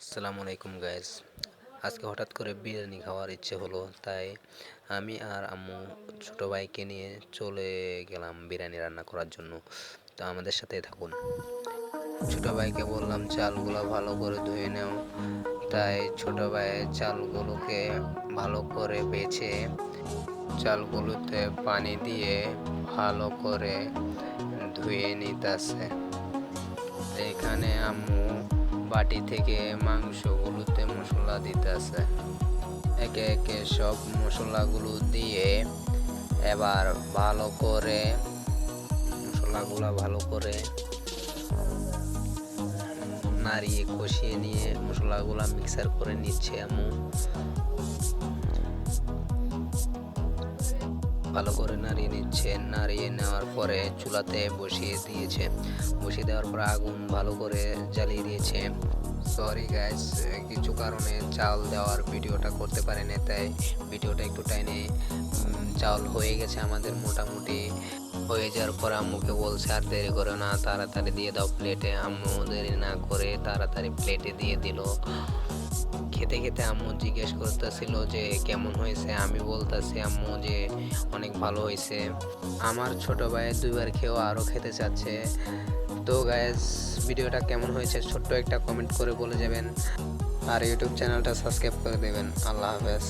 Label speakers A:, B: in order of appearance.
A: আসসালামু আলাইকুম গাইস। আজকে হঠাৎ করে বিরিয়ানি খাওয়ার ইচ্ছে হলো, তাই আমি আর আম্মু ছোট ভাইকে নিয়ে চলে গেলাম বিরিয়ানি রান্না করার জন্য। তো আমাদের সাথে থাকুন। ছোট ভাইকে বললাম চালগুলো ভালো করে ধুয়ে নাও, তাই ছোট ভাই চালগুলোকে ভালো করে বেছে চালগুলোতে পানি দিয়ে ভালো করে ধুয়ে নিতেছে। এখানে আম্মু বাটি থেকে মাংসগুলোতে মশলা দিতেছে। একে একে সব মশলাগুলো দিয়ে এবার ভালো করে নাড়িয়ে কষিয়ে নিয়ে মশলাগুলো মিক্সার করে নিচ্ছে আম্মু। ভালো করে নাড়িয়ে নিচ্ছে। নাড়িয়ে নেওয়ার পরে চুলাতে বসিয়ে দেওয়ার পর আগুন ভালো করে জ্বালিয়ে দিয়েছে। সরি গাইস, কিছু কারণে চাল দেওয়ার ভিডিওটা করতে পারিনি, তাই ভিডিওটা একটু টাইনে চাল হয়ে গেছে আমাদের মোটামুটি। হয়ে যাওয়ার পর আম্মুকে বলছে আর দেরি করো না, তাড়াতাড়ি দিয়ে দাও প্লেটে। আম্মু দেরি না করে তাড়াতাড়ি প্লেটে দিয়ে দিল। খেতে খেতে আম্মু জিজ্ঞেস করতেছিল যে কেমন হয়েছে। আমি বলতেছি আম্মু যে অনেক ভালো হয়েছে। আমার ছোট ভাই দুইবার খেয়েও আরও খেতে চাচ্ছে। তো গাইস, ভিডিওটা কেমন হয়েছে ছোট্ট একটা কমেন্ট করে বলে যাবেন, আর ইউটিউব চ্যানেলটা সাবস্ক্রাইব করে দেবেন। আল্লাহ হাফেজ।